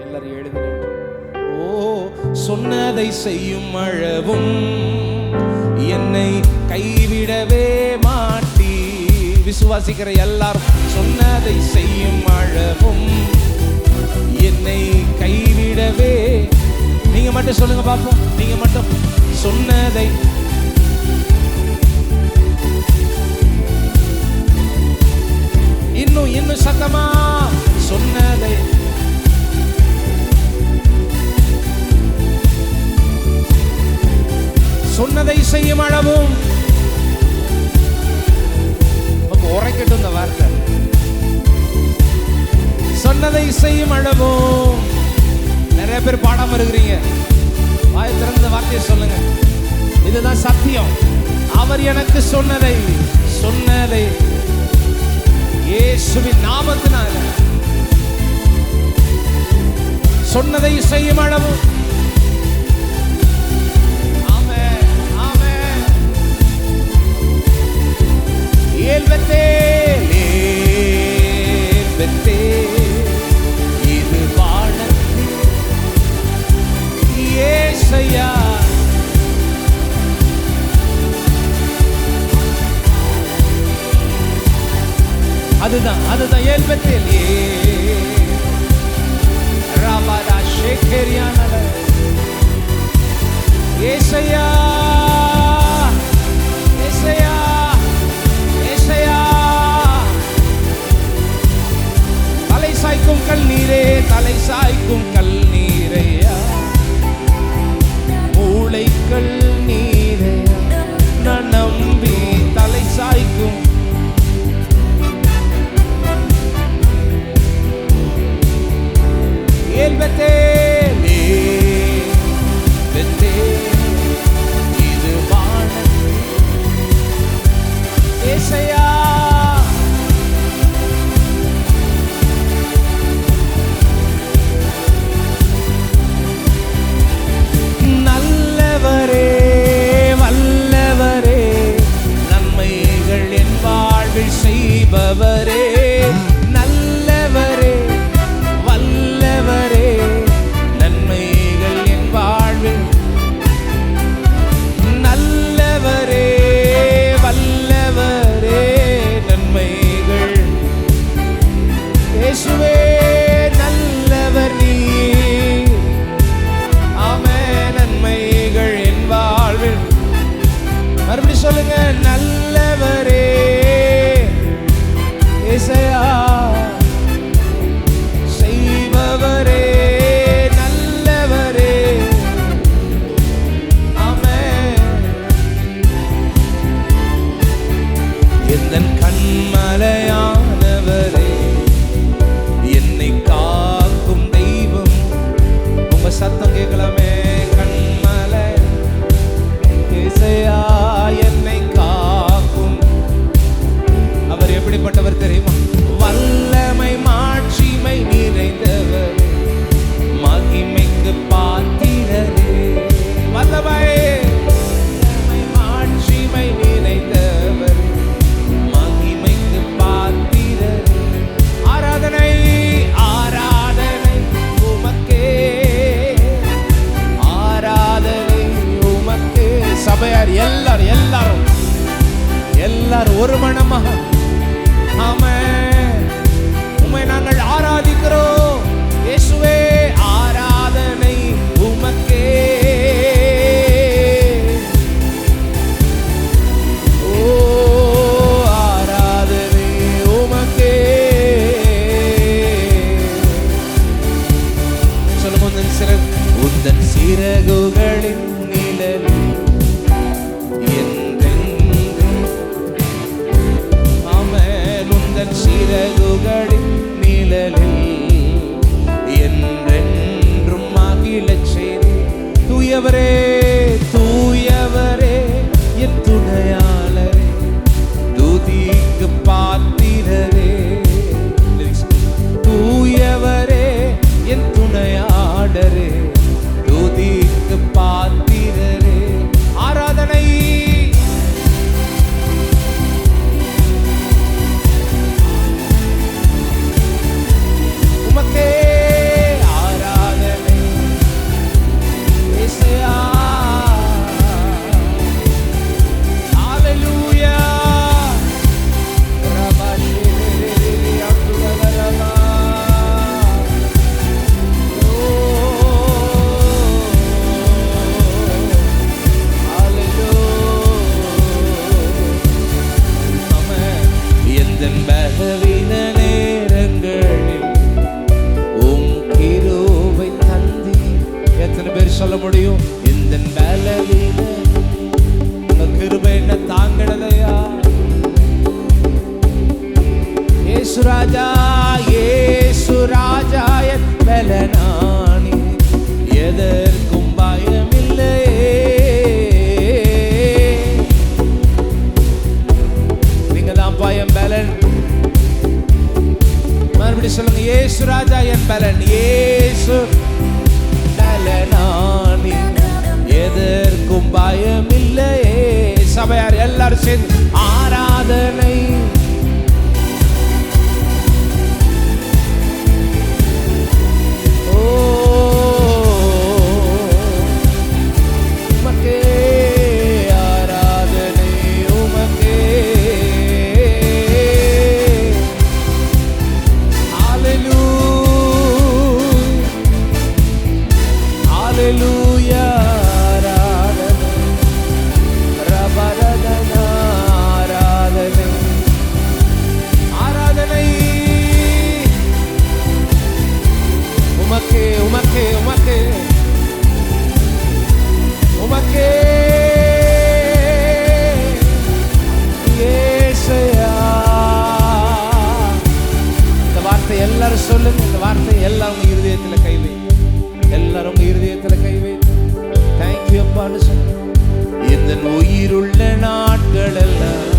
எல்லாரும் எழுதுங்க. ஓ, சொன்னதை செய்யும் அளவும் என்னை கைவிடவே மாட்டி. விசுவாசிக்கிற எல்லாரும் சொன்னதை செய்யும் அளவும் என்னை கைவிடவே. நீங்க மட்டும் சொல்லுங்க பாப்போம். நீங்க மட்டும் சொன்னதை. இன்னும் சத்தமா சொன்னதை. சொன்னதை செய்யும் அளவும். உரைக்கட்டும் இந்த வார்த்தை. சொன்னதை செய்யும் அளவும். நிறைய பேர் பாடாம இருக்கிறீங்க. வாய் திறந்த வார்த்தையை சொல்லுங்க. இதுதான் சத்தியம். அவர் எனக்கு சொன்னதை இயேசுவின் நாமத்தினால சொன்னதை செய்யும் அளவும். ஆமென், ஆமென். ஏல் பெத்தேல், ஏல் பெத்தேல், இது வானத்தில் இயேசையா. அதுதான் ஏல் பெத்தேல். ராபாடா ஷேகேரியானல இயேசையா, இயேசையா, இயேசையா. தலை சாய்க்கும் கண்ணீரே, தலை சாய்க்கும் கண்ணீரையா, மூளைகள் நீரையா, நான் நம்பி தலை சாய்க்கும். ஏல் பெத்தேல், பெத்தேல், இது வானத்தில் இயேசையா. நல்லவரே, வல்லவரே, நன்மைகள் என் வாழ்வில் செய்பவரே. நல்லவரே, வல்லவரே, நன்மைகள் என் வாழ்வில். நல்லவரே, வல்லவரே, நன்மைகள். இயேசுவே நல்லவர் நீர். ஆமென். நன்மைகள் என் வாழ்வில். மறுபடியும் சொல்லுங்க. நல்லவரே இயேசையா, செய்பவரே, நல்லவரே. ஆமென். எந்தன் கண்மலையானவரே, என்னை காக்கும் தெய்வம். உங்க சத்தம் கேட்கலாமே. கண்மலை இயேசையா, என்னை காக்கும். அவர் எப்படிப்பட்டவர் தெரியுமா? வல்லமை மாட்சிமை நிறைந்தவர், மகிமைக்கு பாத்திரரே. வல்லமை மாட்சிமை நிறைந்தவர், மகிமைக்கு பாத்திரரே. ஆராதனை, ஆராதனை உமக்கே, ஆராதனை உமக்கே. சபையார் எல்லாரும் ஒரு மனமாக ஆமென். உம்மை நாங்கள் ஆராதிக்கிறோம் இயேசுவே. ஆராதனை உமக்கே. ஓ, ஆராதனை உமக்கே. சொல்லுங்க. உந்தன் சிறகுகளின் நிழலில் சிறகுகளின் நிழலில் என்றென்றும் மகிழச் செய்தி. தூயவரே, தூயவரே, என் துணையாளரே, துதிக்கு பாத்திரரே. தூயவரே, என் துணையாளரே, துதிக்கு பாத்திரரே. முடியும். இந்த பலவீன உங்க கிருபை என்ன தாங்கினதையா இயேசு ராஜா, இயேசு ராஜா என் பலனானி, எதற்கும் பயமில்லை. நீங்க தான் பயம் பலன். மறுபடியும் சொல்லுங்க, இயேசு ராஜா என் பலன், இயேசு பலனானி, எதற்கும் பயமில்லை. சபையார் எல்லாரும் சேர்ந்து ஆராதனை எல்லாரும் சொல்லுங்க. இந்த வார்த்தை எல்லாம் உங்க இருதயத்துல கைவை, எல்லாரும் உங்க இருதயத்துல கைவை. தேங்க்யூ அப்பான்னு சொல்லுங்க. இந்த உயிருள்ள நாட்கள் எல்லாம்